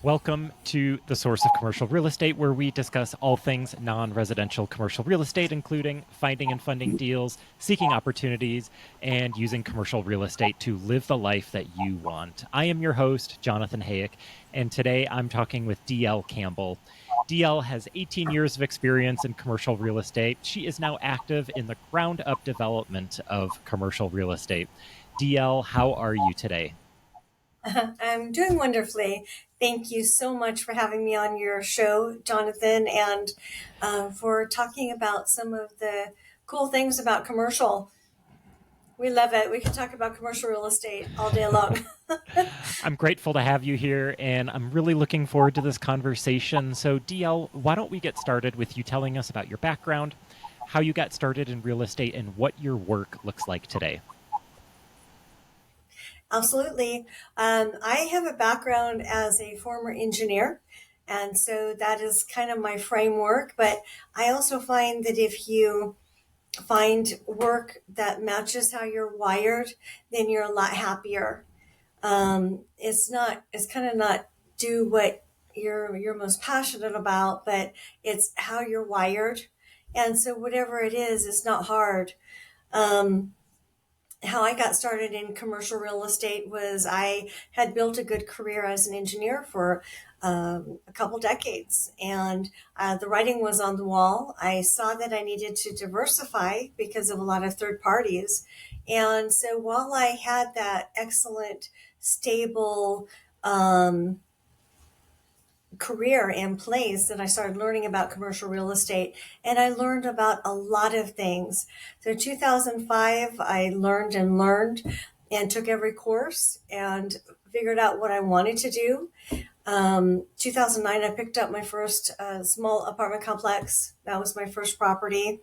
Welcome to The Source of Commercial Real Estate, where we discuss all things non-residential commercial real estate, including finding and funding deals, seeking opportunities, and using commercial real estate to live the life that you want. I am your host, Jonathan Hayek, and today I'm talking with DL Campbell. DL has 18 years of experience in commercial real estate. She is now active in the ground-up development of commercial real estate. DL, how are you today? I'm doing wonderfully. Thank you so much for having me on your show, Jonathan, and for talking about some of the cool things about commercial. We love it. We can talk about commercial real estate all day long. I'm grateful to have you here, and I'm really looking forward to this conversation. So, DL, why don't we get started with you telling us about your background, how you got started in real estate, and what your work looks like today? Absolutely. I have a background as a former engineer, and so that is kind of my framework. But I also find that if you find work that matches how you're wired, then you're a lot happier. It's kind of not do what you're most passionate about, but it's how you're wired. And so whatever it is, it's not hard. Um, how I got started in commercial real estate was I had built a good career as an engineer for a couple decades, and the writing was on the wall. I saw that I needed to diversify because of a lot of third parties. And so while I had that excellent, stable, career in place, that I started learning about commercial real estate, and I learned about a lot of things. So 2005, I learned and took every course and figured out what I wanted to do. 2009, I picked up my first small apartment complex. That was my first property,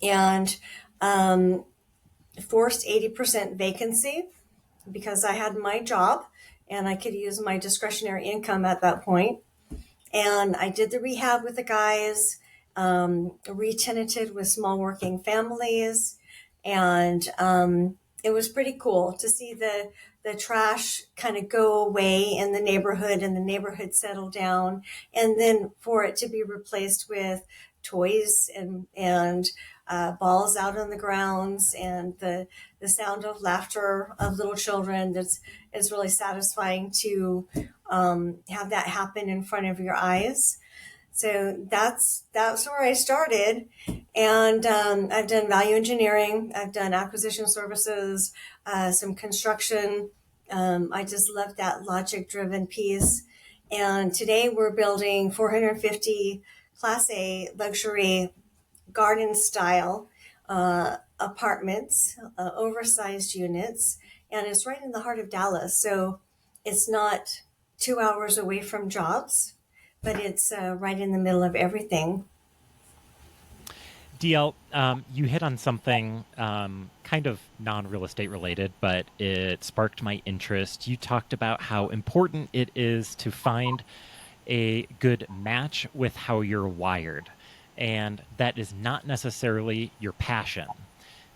and forced 80% vacancy because I had my job and I could use my discretionary income at that point. And I did the rehab with the guys, re-tenanted with small working families, and it was pretty cool to see the trash kind of go away in the neighborhood and the neighborhood settle down, and then for it to be replaced with toys and balls out on the grounds, and the sound of laughter of little children. That's is really satisfying to have that happen in front of your eyes. So that's where I started, and I've done value engineering, I've done acquisition services, some construction. I just love that logic driven piece. And today we're building 450 Class A luxury garden style apartments, oversized units, and it's right in the heart of Dallas. So it's not 2 hours away from jobs, but it's right in the middle of everything. DL, you hit on something kind of non-real estate related, but it sparked my interest. You talked about how important it is to find a good match with how you're wired, and that is not necessarily your passion.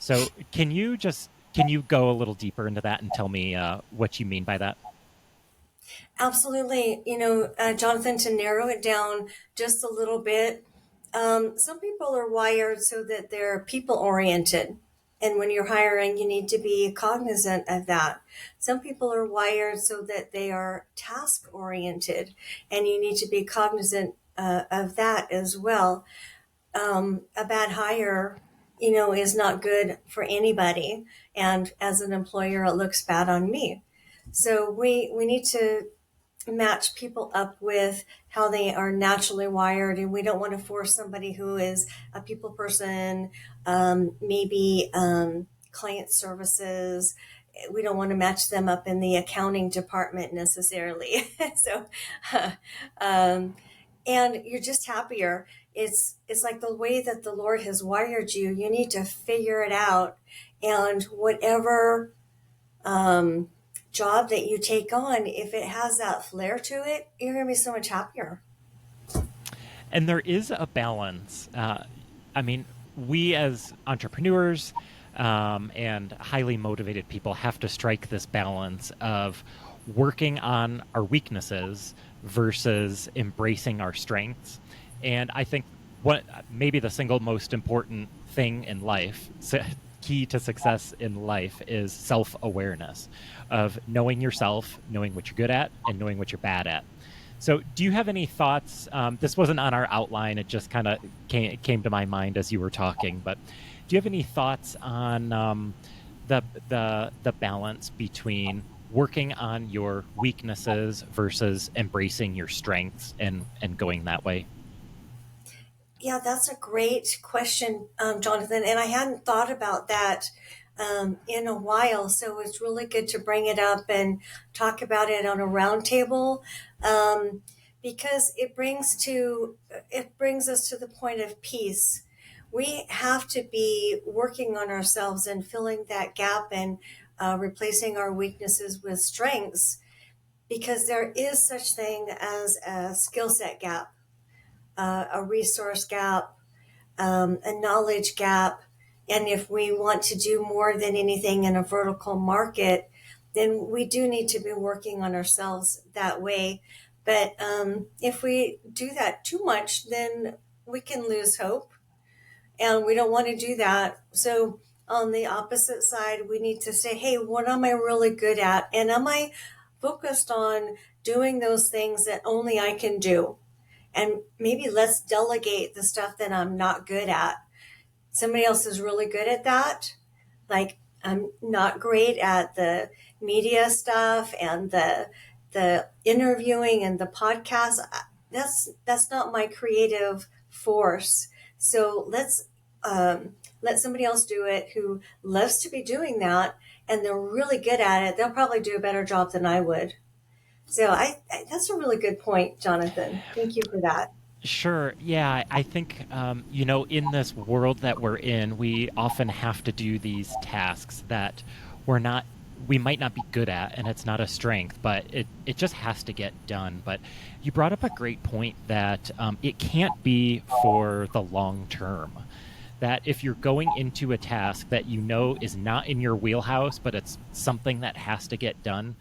So, can you go a little deeper into that and tell me what you mean by that? Absolutely. Jonathan, to narrow it down just a little bit, some people are wired so that they're people oriented. And when you're hiring, you need to be cognizant of that. Some people are wired so that they are task oriented, and you need to be cognizant of that as well. A bad hire, is not good for anybody. And as an employer, it looks bad on me. So we need to match people up with how they are naturally wired, and we don't want to force somebody who is a people person, maybe client services. We don't want to match them up in the accounting department necessarily. So um, and you're just happier. It's like the way that the Lord has wired you. You need to figure it out, and whatever job that you take on, if it has that flair to it, you're going to be so much happier. And there is a balance. I mean, we as entrepreneurs and highly motivated people have to strike this balance of working on our weaknesses versus embracing our strengths. And I think what maybe the single most important thing in life, key to success in life, is self-awareness of knowing yourself, knowing what you're good at, and knowing what you're bad at. So, do you have any thoughts? This wasn't on our outline; it just kind of came to my mind as you were talking. But do you have any thoughts on the balance between working on your weaknesses versus embracing your strengths and going that way? Yeah, that's a great question, Jonathan. And I hadn't thought about that in a while. So it's really good to bring it up and talk about it on a roundtable, because it brings us to the point of peace. We have to be working on ourselves and filling that gap and replacing our weaknesses with strengths, because there is such thing as a skill set gap, a resource gap, a knowledge gap. And if we want to do more than anything in a vertical market, then we do need to be working on ourselves that way. But if we do that too much, then we can lose hope, and we don't want to do that. So, on the opposite side, we need to say, hey, what am I really good at? And am I focused on doing those things that only I can do? And maybe let's delegate the stuff that I'm not good at. Somebody else is really good at that. Like, I'm not great at the media stuff and the interviewing and the podcast. That's not my creative force. So let somebody else do it who loves to be doing that, and they're really good at it. They'll probably do a better job than I would. So that's a really good point, Jonathan. Thank you for that. Sure. Yeah, I think in this world that we're in, we often have to do these tasks that we're not, we might not be good at, and it's not a strength, but it just has to get done. But you brought up a great point that it can't be for the long term. That if you're going into a task that you know is not in your wheelhouse, but it's something that has to get done,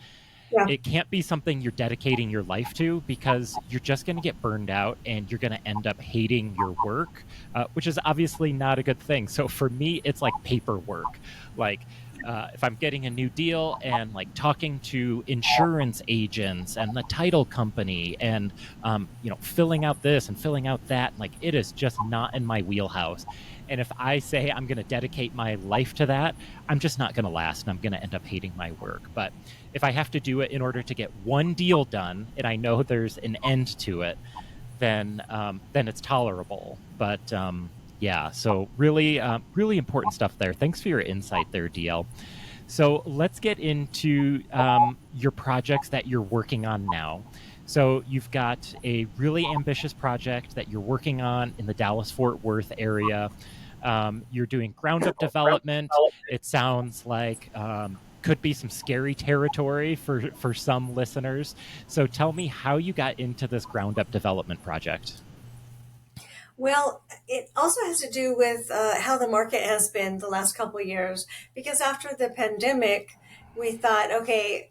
Yeah. it can't be something you're dedicating your life to, because you're just going to get burned out and you're going to end up hating your work, which is obviously not a good thing. So for me, it's like paperwork. Like if I'm getting a new deal and like talking to insurance agents and the title company and filling out this and filling out that, like it is just not in my wheelhouse. And if I say I'm going to dedicate my life to that, I'm just not going to last, and I'm going to end up hating my work. But if I have to do it in order to get one deal done, and I know there's an end to it, then it's tolerable. But yeah, so really, really important stuff there. Thanks for your insight there, DL. So let's get into your projects that you're working on now. So you've got a really ambitious project that you're working on in the Dallas-Fort Worth area. You're doing ground-up development. It sounds like could be some scary territory for some listeners. So tell me how you got into this ground-up development project. Well, it also has to do with how the market has been the last couple of years. Because after the pandemic, we thought, okay,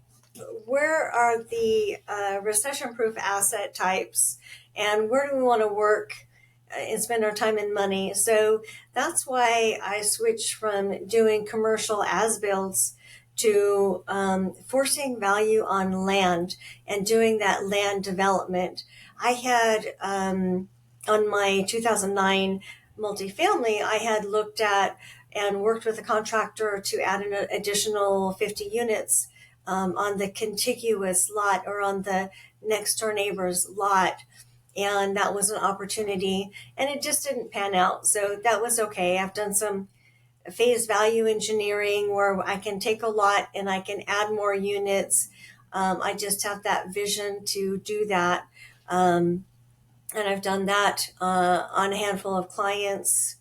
where are the recession-proof asset types, and where do we want to work and spend our time and money? So that's why I switched from doing commercial as-builds to forcing value on land and doing that land development. I had on my 2009 multifamily, I had looked at and worked with a contractor to add an additional 50 units on the contiguous lot or on the next door neighbor's lot. And that was an opportunity, and it just didn't pan out. So that was okay. I've done some phase value engineering where I can take a lot and I can add more units. I just have that vision to do that. And I've done that on a handful of clients'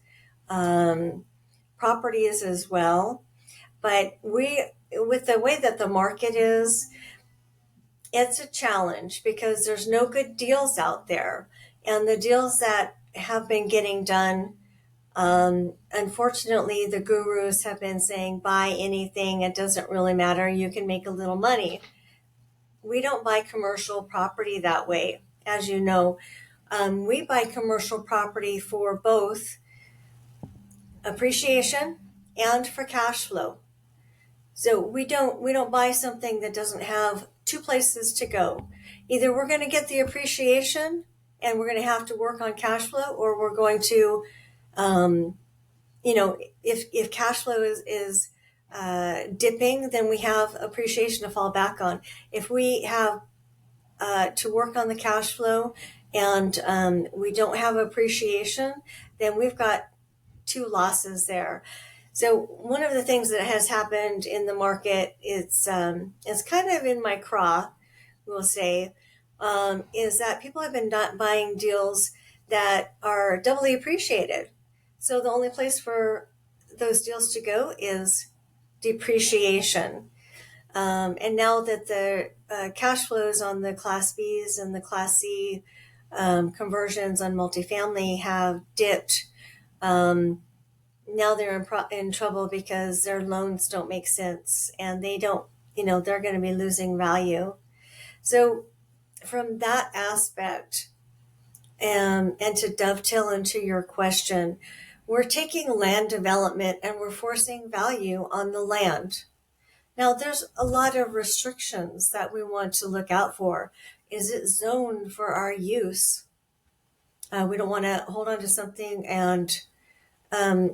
properties as well. But with the way that the market is, it's a challenge because there's no good deals out there. And the deals that have been getting done, unfortunately, the gurus have been saying, buy anything, it doesn't really matter, you can make a little money. we don't buy commercial property that way, as you know. We buy commercial property for both appreciation and for cash flow. So we don't buy something that doesn't have two places to go. Either we're going to get the appreciation and we're going to have to work on cash flow, or we're going to, um, if cash flow is dipping, then we have appreciation to fall back on. If we have to work on the cash flow and we don't have appreciation, then we've got two losses there. So one of the things that has happened in the market, it's kind of in my craw, we'll say, is that people have been not buying deals that are doubly appreciated. So the only place for those deals to go is depreciation. And now that the cash flows on the Class Bs and the Class C conversions on multifamily have dipped, now they're in trouble because their loans don't make sense and they don't, they're going to be losing value. So, from that aspect, and to dovetail into your question, we're taking land development and we're forcing value on the land. Now, there's a lot of restrictions that we want to look out for. Is it zoned for our use? We don't want to hold on to something and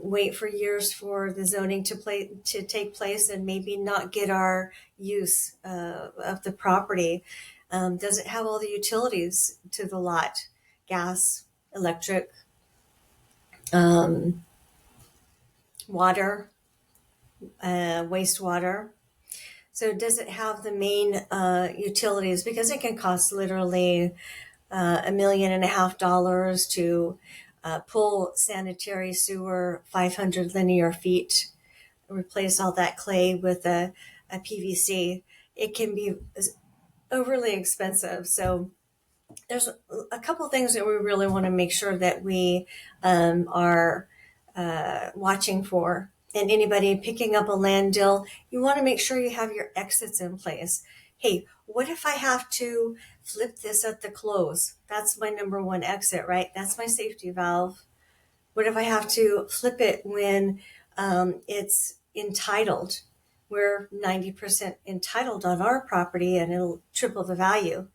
wait for years for the zoning to take place and maybe not get our use of the property. Does it have all the utilities to the lot? Gas, electric, um, water, wastewater. So does it have the main utilities? Because it can cost literally $1.5 million to pull sanitary sewer 500 linear feet, replace all that clay with a PVC. It can be overly expensive. So there's a couple things that we really want to make sure that we are watching for. And anybody picking up a land deal, you want to make sure you have your exits in place. Hey, what if I have to flip this at the close? That's my number one exit, right? That's my safety valve. What if I have to flip it when it's entitled? We're 90% entitled on our property and it'll triple the value.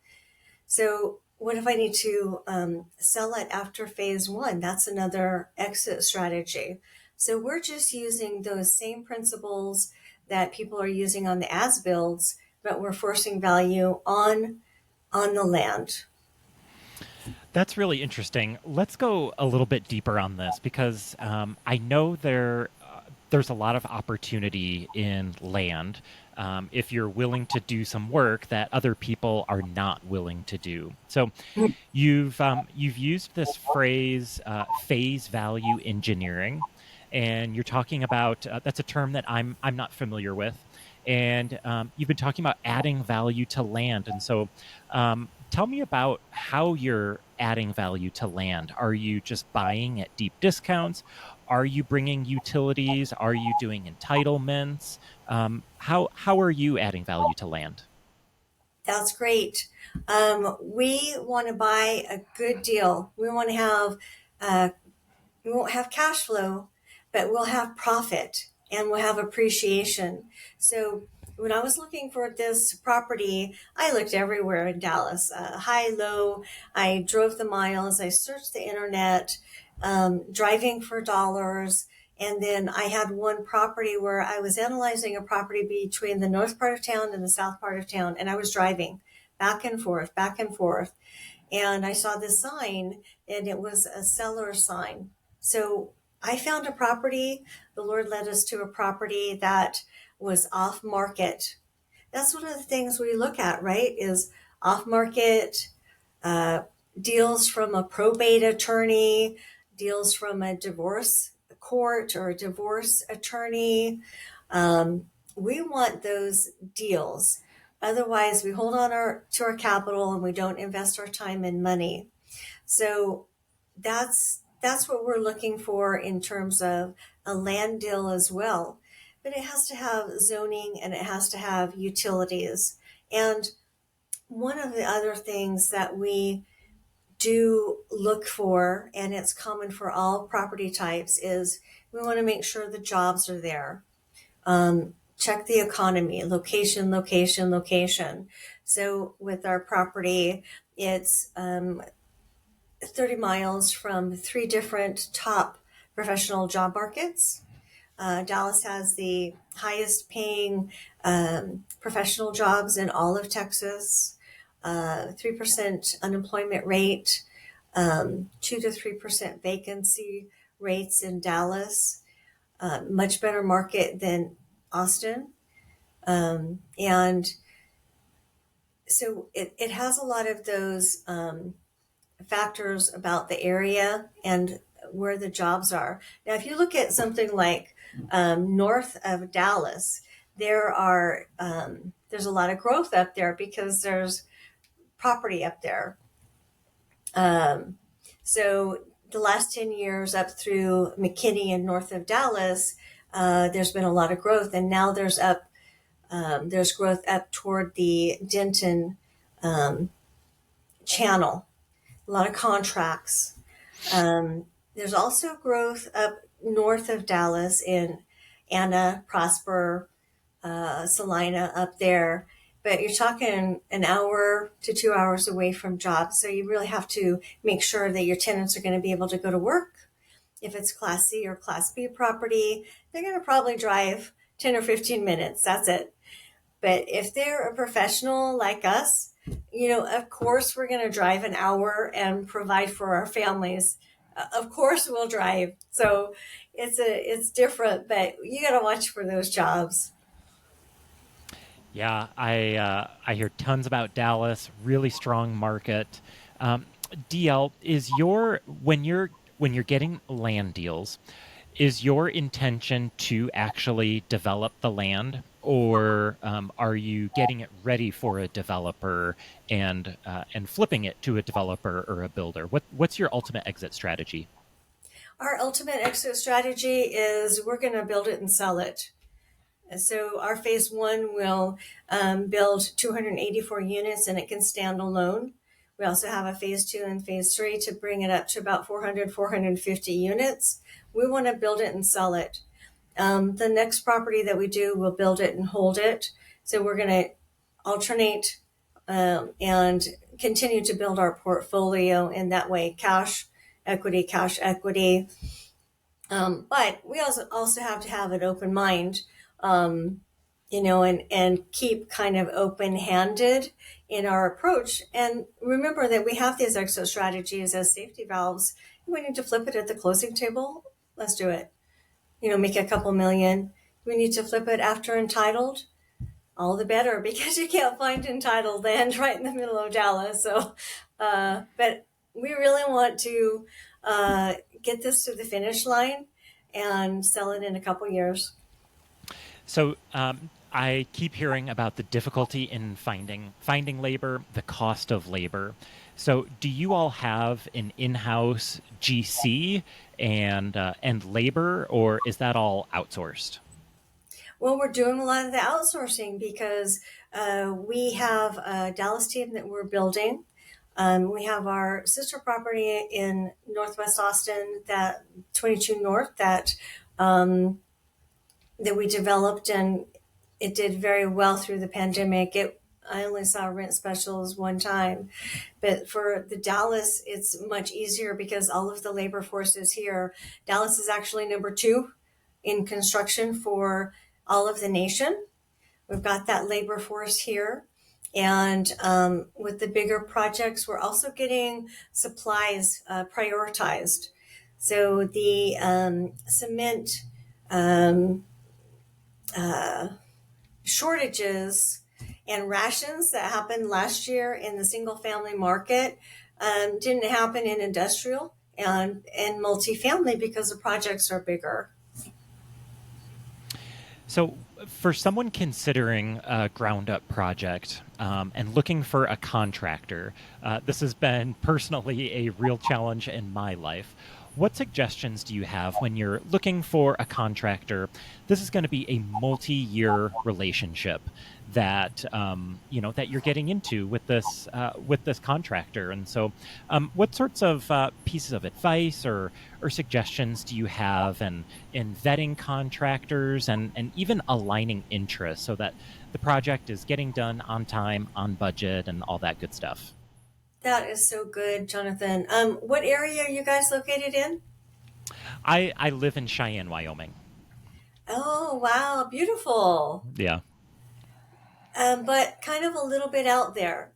So what if I need to sell it after phase one? That's another exit strategy. So we're just using those same principles that people are using on the as builds, but we're forcing value on the land. That's really interesting. Let's go a little bit deeper on this because I know there's a lot of opportunity in land if you're willing to do some work that other people are not willing to do. So you've used this phrase phase value engineering, and you're talking about that's a term that I'm not familiar with. And you've been talking about adding value to land. And so tell me about how you're adding value to land. Are you just buying at deep discounts? Are you bringing utilities? Are you doing entitlements? How are you adding value to land? That's great. We want to buy a good deal. Uh, we won't have cash flow, but we'll have profit and we'll have appreciation. So when I was looking for this property, I looked everywhere in Dallas, high, low. I drove the miles. I searched the internet, driving for dollars. And then I had one property where I was analyzing a property between the north part of town and the south part of town. And I was driving back and forth, back and forth. And I saw this sign and it was a seller sign. So I found a property. The Lord led us to a property that was off market. That's one of the things we look at, right? Is off market uh, deals from a probate attorney, deals from a divorce court or a divorce attorney. We want those deals. Otherwise, we hold on to our capital and we don't invest our time and money. So that's what we're looking for in terms of a land deal as well. But it has to have zoning and it has to have utilities. And one of the other things that we do look for, and it's common for all property types, is we want to make sure the jobs are there. Check the economy, location, location, location. So with our property, it's 30 miles from three different top professional job markets. Dallas has the highest paying professional jobs in all of Texas, 3% unemployment rate, 2 to 3% vacancy rates in Dallas, much better market than Austin. And so it has a lot of those factors about the area and where the jobs are. Now, if you look at something like north of Dallas, there's a lot of growth up there because there's property up there. So the last 10 years up through McKinney and north of Dallas, there's been a lot of growth, and now there's growth up toward the Denton channel, a lot of contracts. There's also growth up north of Dallas in Anna, Prosper, Salina up there. But you're talking an hour to 2 hours away from jobs. So you really have to make sure that your tenants are going to be able to go to work. If it's Class C or Class B property, they're going to probably drive 10 or 15 minutes. That's it. But if they're a professional like us, of course we're going to drive an hour and provide for our families. Of course we'll drive. So it's different, but you got to watch for those jobs. Yeah, I hear tons about Dallas. Really strong market. DL, is your when you're getting land deals, is your intention to actually develop the land, or are you getting it ready for a developer and flipping it to a developer or a builder? What's your ultimate exit strategy? Our ultimate exit strategy is we're going to build it and sell it. So our phase one will build 284 units, and it can stand alone. We also have a phase two and phase three to bring it up to about 400, 450 units. We want to build it and sell it. The next property that we do, we'll build it and hold it. So we're going to alternate and continue to build our portfolio in that way, cash, equity, cash, equity. But we also have to have an open mind, and keep kind of open-handed in our approach. And remember that we have these exit strategies as safety valves. We need to flip it at the closing table. Let's do it. Make a couple million. We need to flip it after entitled. All the better, because you can't find entitled land right in the middle of Dallas. So, but we really want to get this to the finish line and sell it in a couple years. So I keep hearing about the difficulty in finding labor, the cost of labor. So do you all have an in-house GC and labor, or is that all outsourced? Well, we're doing a lot of the outsourcing because we have a Dallas team that we're building. We have our sister property in Northwest Austin, that 22 North, that we developed, and it did very well through the pandemic. I only saw rent specials one time, but for the Dallas, it's much easier because all of the labor force is here. Dallas is actually number 2 in construction for all of the nation. We've got that labor force here. And with the bigger projects, we're also getting supplies prioritized. So the cement shortages and rations that happened last year in the single family market didn't happen in industrial and multifamily because the projects are bigger. So for someone considering a ground up project and looking for a contractor, this has been personally a real challenge in my life. What suggestions do you have when you're looking for a contractor? This is going to be a multi-year relationship that that you're getting into with this contractor, and so what sorts of pieces of advice or suggestions do you have in vetting contractors and even aligning interests so that the project is getting done on time, on budget, and all that good stuff? That is so good, Jonathan. What area are you guys located in? I live in Cheyenne, Wyoming. Oh, wow, beautiful. Yeah. But kind of a little bit out there.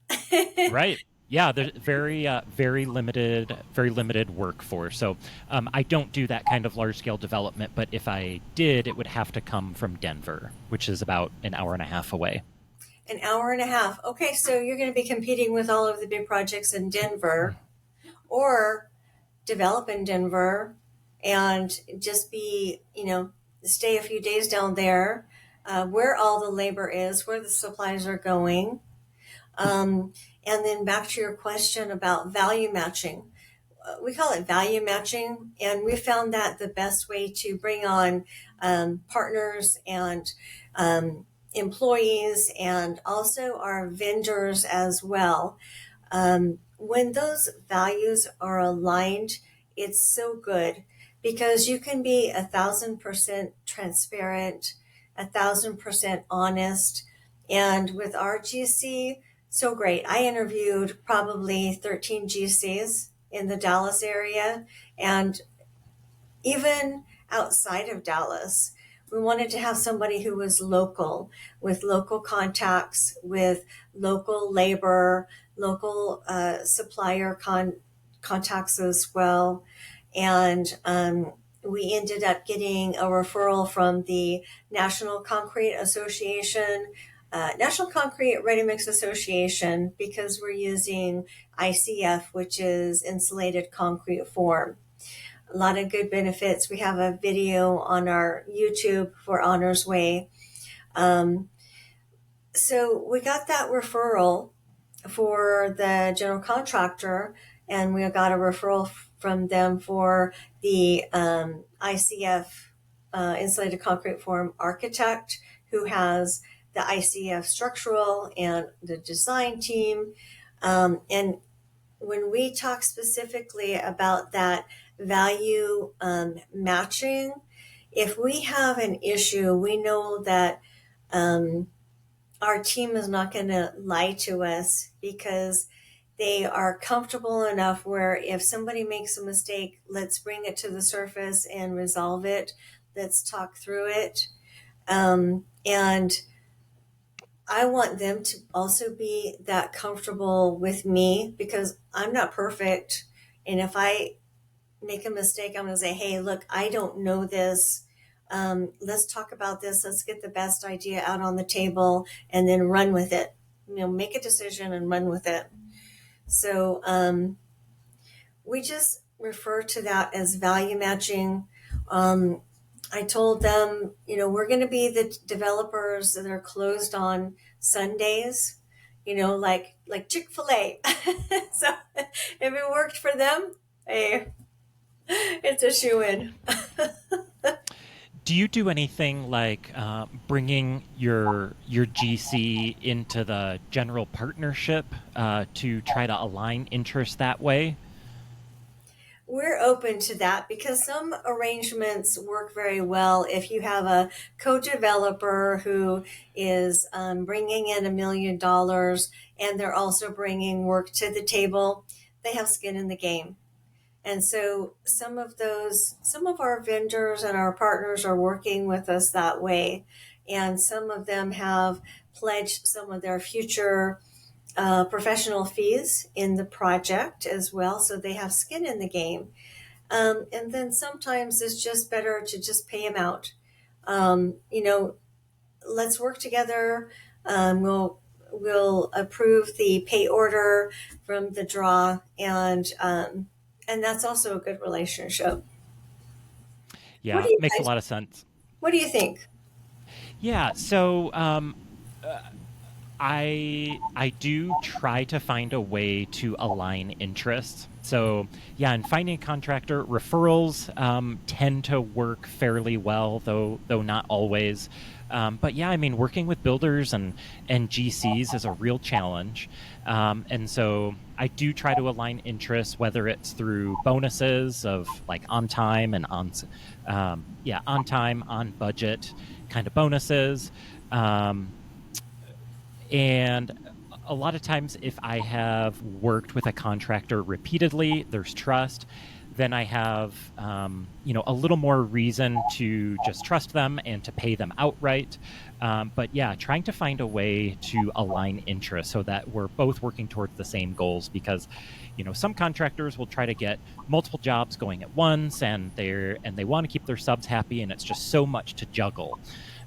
Right. Yeah, there's very limited workforce. So I don't do that kind of large scale development. But if I did, it would have to come from Denver, which is about an hour and a half away. An hour and a half. Okay, so you're going to be competing with all of the big projects in Denver, or develop in Denver and just be, stay a few days down there, where all the labor is, where the supplies are going. And then back to your question about value matching. We call it value matching, and we found that the best way to bring on partners and employees and also our vendors as well. When those values are aligned, it's so good because you can be 1,000% transparent, 1,000% honest. And with our GC, so great. I interviewed probably 13 GCs in the Dallas area, and even outside of Dallas. We wanted to have somebody who was local, with local contacts, with local labor, local supplier contacts as well. And we ended up getting a referral from the National Concrete Association, National Concrete Ready Mix Association, because we're using ICF, which is insulated concrete form. A lot of good benefits. We have a video on our YouTube for Honors Way. So we got that referral for the general contractor, and we got a referral from them for the ICF insulated concrete form architect, who has the ICF structural and the design team. And when we talk specifically about that value matching, if we have an issue, we know that our team is not going to lie to us because they are comfortable enough where if somebody makes a mistake, let's bring it to the surface and resolve it. Let's talk through it. And I want them to also be that comfortable with me because I'm not perfect. And if I make a mistake, I'm going to say, hey, look, I don't know this. Let's talk about this. Let's get the best idea out on the table and then run with it. Make a decision and run with it. So we just refer to that as value matching. I told them, we're going to be the developers that are closed on Sundays, like Chick-fil-A. So if it worked for them, hey, it's a shoe-in. Do you do anything like bringing your GC into the general partnership to try to align interests that way? We're open to that because some arrangements work very well if you have a co-developer who is bringing in $1 million and they're also bringing work to the table. They have skin in the game. And so some of our vendors and our partners are working with us that way. And some of them have pledged some of their future professional fees in the project as well. So they have skin in the game. And then sometimes it's just better to just pay them out. Let's work together. We'll approve the pay order from the draw, and that's also a good relationship. What Yeah, do you makes a guys? lot of sense. What do you think? Yeah, so I do try to find a way to align interests. So yeah, in finding a contractor, referrals tend to work fairly well, though not always. But yeah, I mean, working with builders and GCs is a real challenge, and so I do try to align interests, whether it's through bonuses of like on time and on time, on budget kind of bonuses. Um, and a lot of times, if I have worked with a contractor repeatedly, there's trust. Then I have, a little more reason to just trust them and to pay them outright. But yeah, trying to find a way to align interests so that we're both working towards the same goals. Because, some contractors will try to get multiple jobs going at once, and they want to keep their subs happy, and it's just so much to juggle.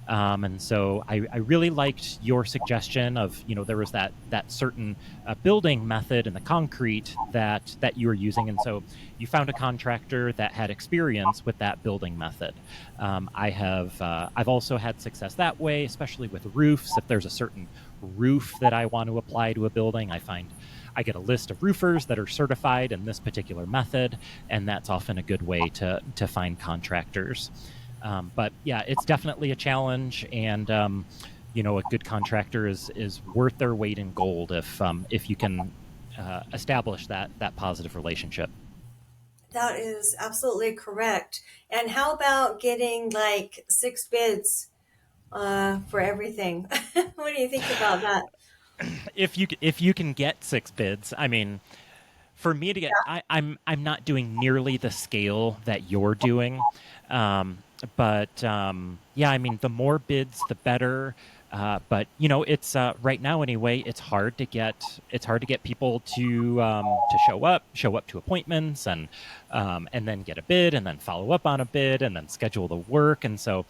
And so I really liked your suggestion of, there was that certain building method in the concrete that you were using. And so you found a contractor that had experience with that building method. I've also had success that way, especially with roofs. If there's a certain roof that I want to apply to a building, I get a list of roofers that are certified in this particular method, and that's often a good way to find contractors. But yeah, it's definitely a challenge, and a good contractor is worth their weight in gold if you can establish that positive relationship. That is absolutely correct. And how about getting like six bids for everything? What do you think about that? If you can get six bids, I mean, for me to get, I'm not doing nearly the scale that you're doing. But yeah, I mean, the more bids, the better. But it's right now anyway. It's hard to get people to show up to appointments, and then get a bid, and then follow up on a bid, and then schedule the work. And so,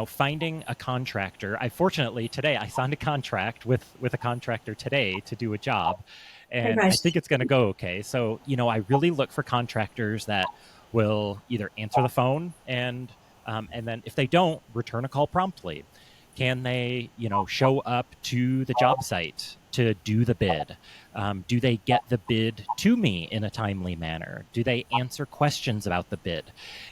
finding a contractor. Fortunately today I signed a contract with a contractor today to do a job, and I think it's going to go okay. So I really look for contractors that will either answer the phone and then if they don't, return a call promptly. Can they, show up to the job site to do the bid? Do they get the bid to me in a timely manner? Do they answer questions about the bid?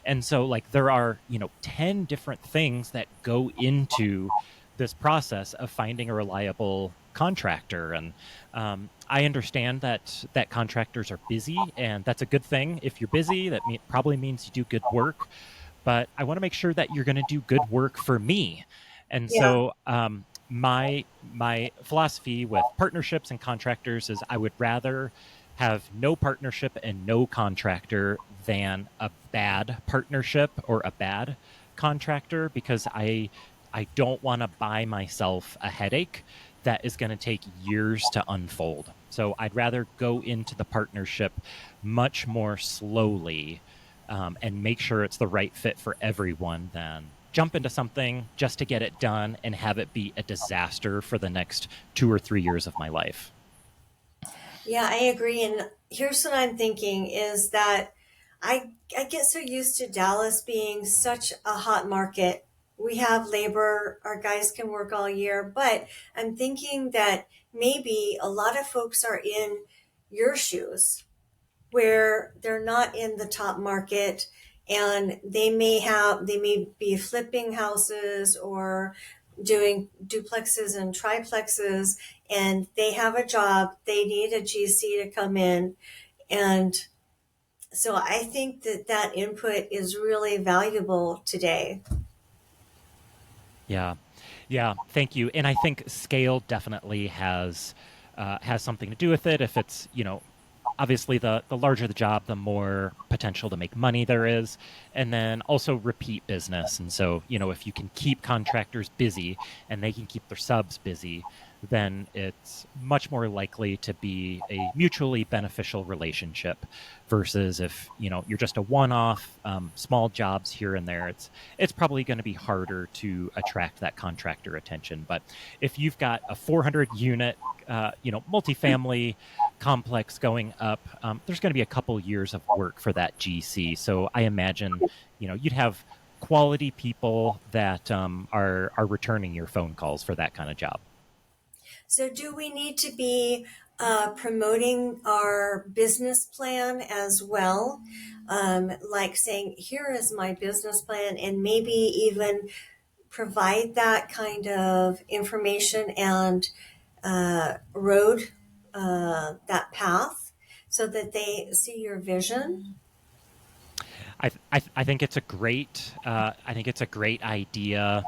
And so, like, there are, 10 different things that go into this process of finding a reliable contractor. And I understand that contractors are busy, and that's a good thing. If you're busy, that probably means you do good work. But I want to make sure that you're going to do good work for me. And Yeah. so my philosophy with partnerships and contractors is I would rather have no partnership and no contractor than a bad partnership or a bad contractor, because I don't want to buy myself a headache that is going to take years to unfold. So I'd rather go into the partnership much more slowly, and make sure it's the right fit for everyone than jump into something just to get it done and have it be a disaster for the next 2 or 3 years of my life. Yeah, I agree. And here's what I'm thinking is that I get so used to Dallas being such a hot market. We have labor, our guys can work all year, but I'm thinking that maybe a lot of folks are in your shoes where they're not in the top market, and they may be flipping houses or doing duplexes and triplexes, and they have a job, they need a GC to come in. And so I think that that input is really valuable today. Yeah, yeah. Thank you. And I think scale definitely has something to do with it. If it's obviously the larger the job, the more potential to make money there is, and then also repeat business. And so if you can keep contractors busy and they can keep their subs busy, then it's much more likely to be a mutually beneficial relationship versus if you're just a one-off, small jobs here and there. It's probably going to be harder to attract that contractor attention. But if you've got a 400 unit multifamily complex going up, there's going to be a couple years of work for that GC. So I imagine you'd have quality people that are returning your phone calls for that kind of job. So, do we need to be promoting our business plan as well? Like saying, here is my business plan, and maybe even provide that kind of information and road, that path, so that they see your vision. I think it's a great idea.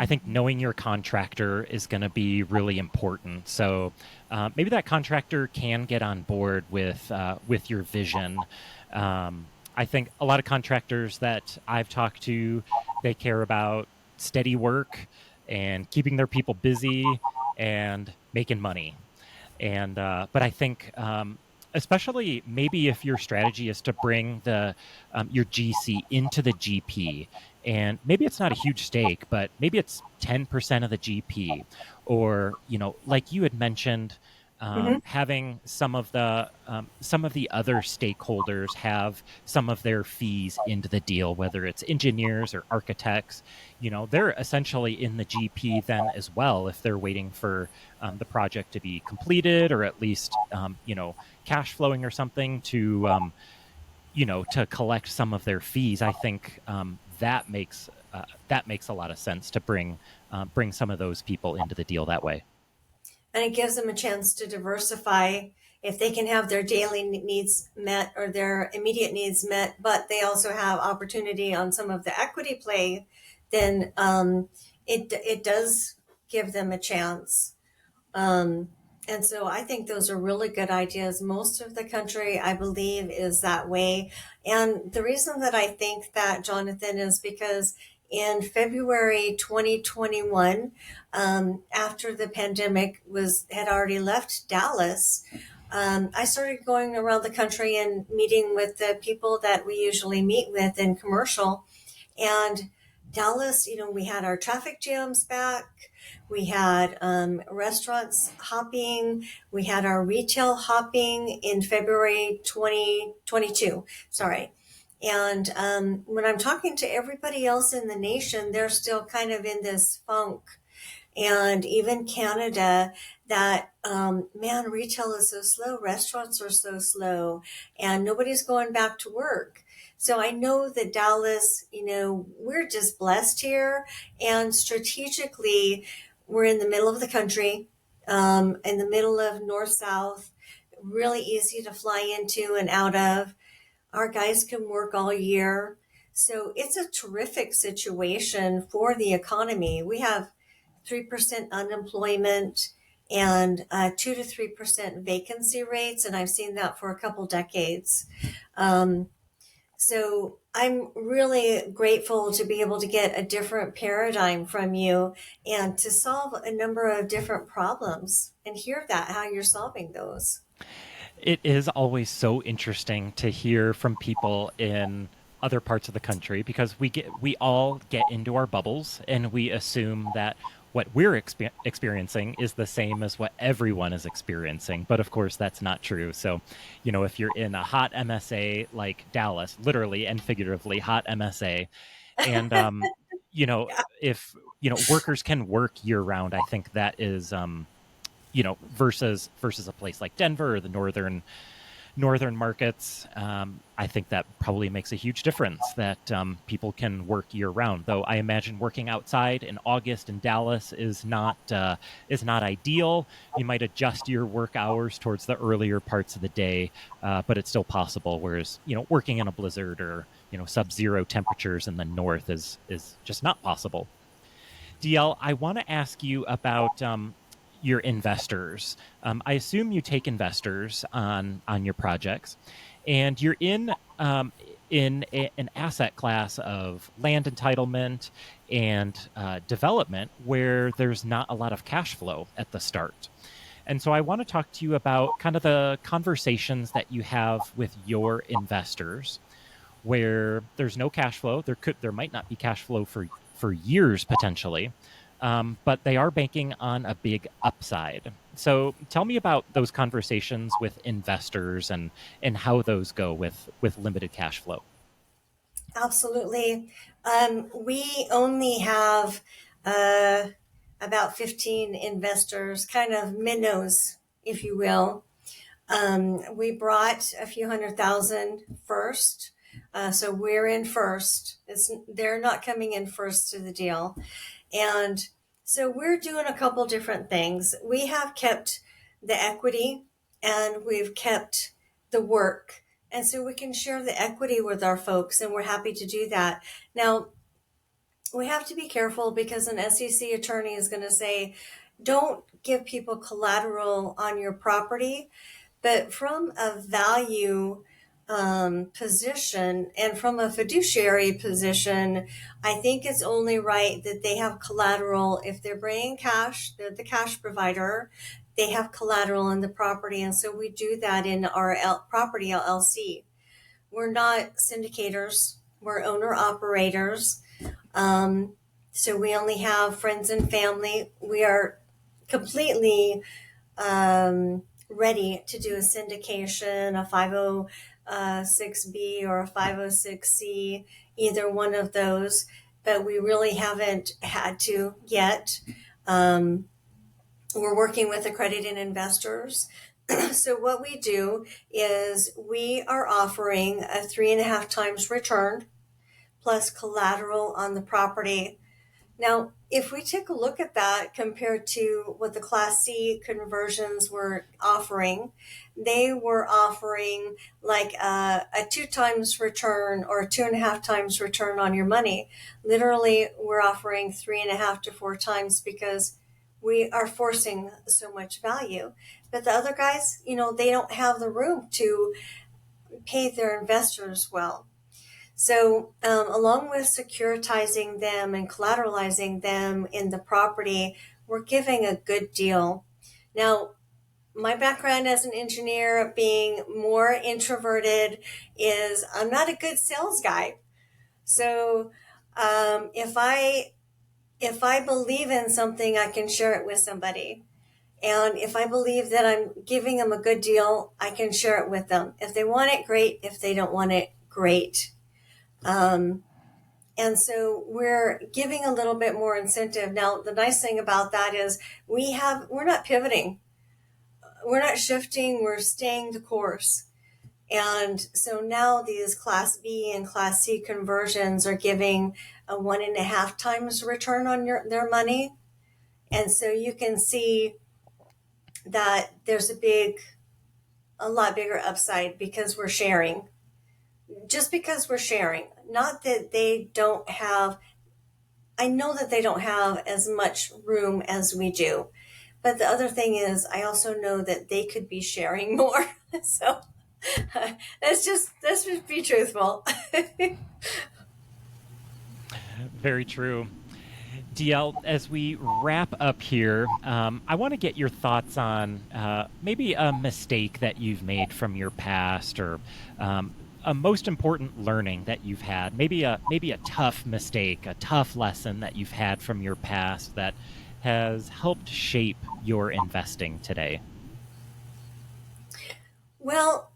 I think knowing your contractor is going to be really important. So maybe that contractor can get on board with your vision. I think a lot of contractors that I've talked to, they care about steady work and keeping their people busy and making money. And but I think especially maybe if your strategy is to bring the your GC into the GP, and maybe it's not a huge stake, but maybe it's 10% of the GP, or like you had mentioned, Hmm. having some of the other stakeholders have some of their fees into the deal, whether it's engineers or architects. They're essentially in the GP then as well if they're waiting for the project to be completed, or at least cash flowing or something to collect some of their fees. I think that makes a lot of sense to bring some of those people into the deal that way. And it gives them a chance to diversify if they can have their daily needs met or their immediate needs met, but they also have opportunity on some of the equity play. Then it does give them a chance. Um, and so I think those are really good ideas. Most of the country, I believe, is that way. And the reason that I think that, Jonathan, is because in February 2021, after the pandemic had already left Dallas, I started going around the country and meeting with the people that we usually meet with in commercial. And Dallas, we had our traffic jams back. We had restaurants hopping. We had our retail hopping in February 2022. Sorry. And when I'm talking to everybody else in the nation, they're still kind of in this funk, and even Canada, that man, retail is so slow, restaurants are so slow, and nobody's going back to work. So I know that Dallas, we're just blessed here, and strategically, we're in the middle of the country, in the middle of north south, really easy to fly into and out of. Our guys can work all year. So it's a terrific situation for the economy. We have 3% unemployment and 2 to 3% vacancy rates, and I've seen that for a couple decades. Um, so I'm really grateful to be able to get a different paradigm from you and to solve a number of different problems and hear that how you're solving those. It is always so interesting to hear from people in other parts of the country, because we all get into our bubbles and we assume that what we're experiencing is the same as what everyone is experiencing. But of course, that's not true. So, if you're in a hot MSA like Dallas, literally and figuratively hot MSA, and Yeah. if workers can work year round, I think that is versus a place like Denver or the northern markets. I think that probably makes a huge difference that people can work year round. Though I imagine working outside in August in Dallas is not ideal. You might adjust your work hours towards the earlier parts of the day, but it's still possible. Whereas working in a blizzard or sub-zero temperatures in the north is just not possible. DL, I want to ask you about your investors. I assume you take investors on your projects, and you're in an asset class of land entitlement and development where there's not a lot of cash flow at the start. And so I want to talk to you about kind of the conversations that you have with your investors where there's no cash flow. There might not be cash flow for years potentially, but they are banking on a big upside. So tell me about those conversations with investors and how those go with limited cash flow. Absolutely. We only have about 15 investors, kind of minnows, if you will. We brought a few 100,000 first. So we're in first. They're not coming in first to the deal. And so we're doing a couple different things. We have kept the equity and we've kept the work. And so we can share the equity with our folks, and we're happy to do that. Now, we have to be careful because an SEC attorney is going to say, don't give people collateral on your property. But from a value position and from a fiduciary position, I think it's only right that they have collateral. If they're bringing cash, they're the cash provider, they have collateral on the property. And so we do that in our property LLC. We're not syndicators, we're owner operators. So we only have friends and family. We are completely ready to do a syndication, a 506B or a 506C, either one of those, but we really haven't had to yet. We're working with accredited investors. So what we do is we are offering a 3.5 times return plus collateral on the property. Now, if we take a look at that compared to what the Class C conversions were offering, they were offering like a 2 times return or a 2.5 times return on your money. Literally, we're offering 3.5 to 4 times because we are forcing so much value. But the other guys, they don't have the room to pay their investors well. So, along with securitizing them and collateralizing them in the property, we're giving a good deal. Now, my background as an engineer, being more introverted, is I'm not a good sales guy. So, if I believe in something, I can share it with somebody. And if I believe that I'm giving them a good deal, I can share it with them. If they want it, great. If they don't want it, great. And so we're giving a little bit more incentive. Now, the nice thing about that is we're not pivoting. We're not shifting. We're staying the course. And so now these Class B and Class C conversions are giving a 1.5 times return on their money. And so you can see that there's a lot bigger upside because we're sharing. Just because we're sharing, not that they don't have, I know that they don't have as much room as we do. But the other thing is, I also know that they could be sharing more. So let's just be truthful. Very true. DL, as we wrap up here, I want to get your thoughts on maybe a mistake that you've made from your past, or a most important learning that you've had. Maybe a tough mistake, a tough lesson that you've had from your past that has helped shape your investing today. Well,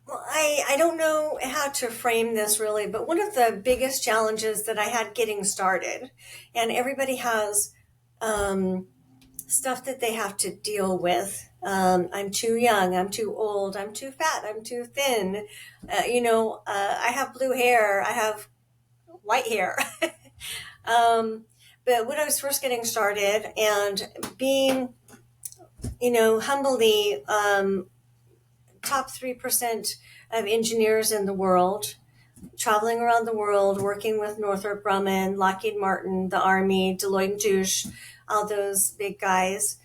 I don't know how to frame this really, but one of the biggest challenges that I had getting started, and everybody has stuff that they have to deal with. I'm too young, I'm too old, I'm too fat, I'm too thin. I have blue hair, I have white hair. But when I was first getting started and being, humbly top 3% of engineers in the world, traveling around the world, working with Northrop Grumman, Lockheed Martin, the Army, Deloitte & Touche, all those big guys.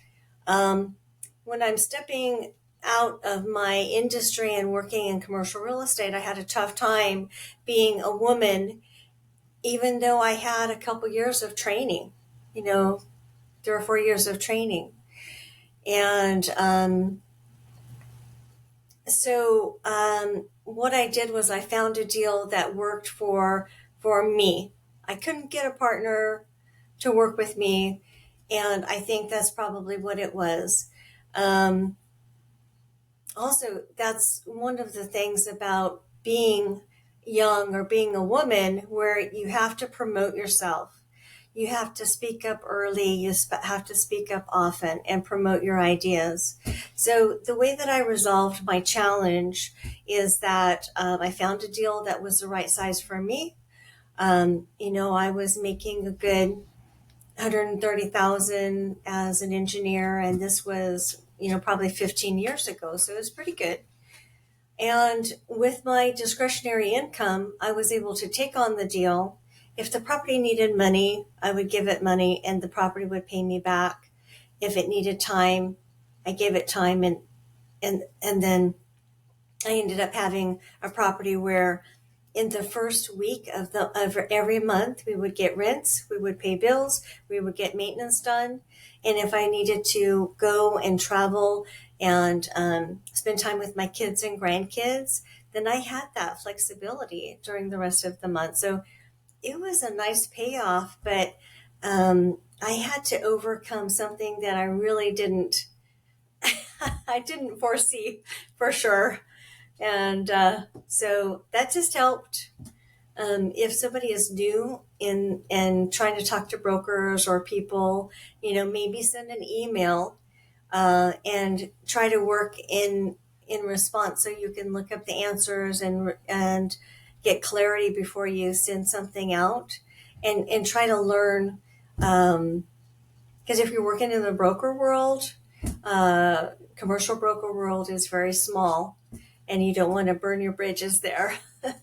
When I'm stepping out of my industry and working in commercial real estate, I had a tough time being a woman, even though I had a couple years of training, 3 or 4 years of training. And so what I did was I found a deal that worked for me. I couldn't get a partner to work with me, and I think that's probably what it was. Also, that's one of the things about being young or being a woman, where you have to promote yourself. You have to speak up early. You have to speak up often and promote your ideas. So the way that I resolved my challenge is that I found a deal that was the right size for me. I was making a good 130,000 as an engineer, and this was, probably 15 years ago. So it was pretty good. And with my discretionary income, I was able to take on the deal. If the property needed money, I would give it money and the property would pay me back. If it needed time, I gave it time, and then I ended up having a property where in the first week of every month we would get rents, we would pay bills, we would get maintenance done, and if I needed to go and travel and spend time with my kids and grandkids, then I had that flexibility during the rest of the month. So it was a nice payoff, but I had to overcome something that I really didn't I didn't foresee for sure. And so that just helped. If somebody is new in and trying to talk to brokers or people, maybe send an email and try to work in response so you can look up the answers and get clarity before you send something out, and try to learn. Because if you're working in the broker world, commercial broker world is very small, and you don't want to burn your bridges there.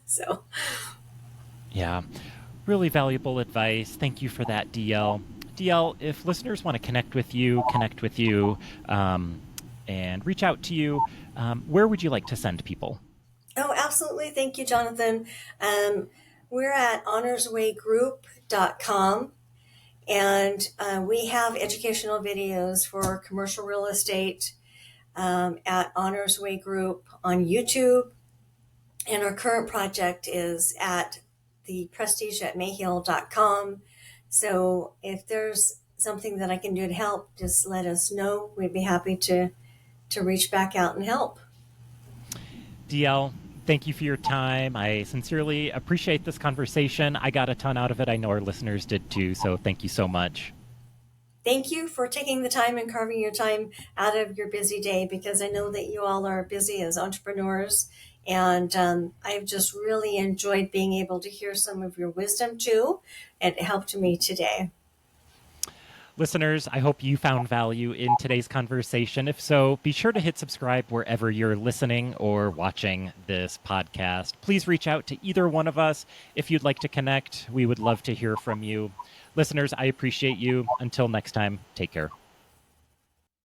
So, Yeah, really valuable advice. Thank you for that, DL. DL, if listeners want to connect with you, and reach out to you, where would you like to send people? oh, absolutely. Thank you, Jonathan. We're at honorswaygroup.com, and we have educational videos for commercial real estate at Honors Way Group on YouTube. And our current project is at the prestige at mayhill.com. So if there's something that I can do to help, just let us know. We'd be happy to reach back out and help. DL, thank you for your time. I sincerely appreciate this conversation. I got a ton out of it. I know our listeners did too. So thank you so much. Thank you for taking the time and carving your time out of your busy day, because I know that you all are busy as entrepreneurs. And I've just really enjoyed being able to hear some of your wisdom too. It helped me today. Listeners, I hope you found value in today's conversation. If so, be sure to hit subscribe wherever you're listening or watching this podcast. Please reach out to either one of us if you'd like to connect. We would love to hear from you. Listeners, I appreciate you. Until next time, take care.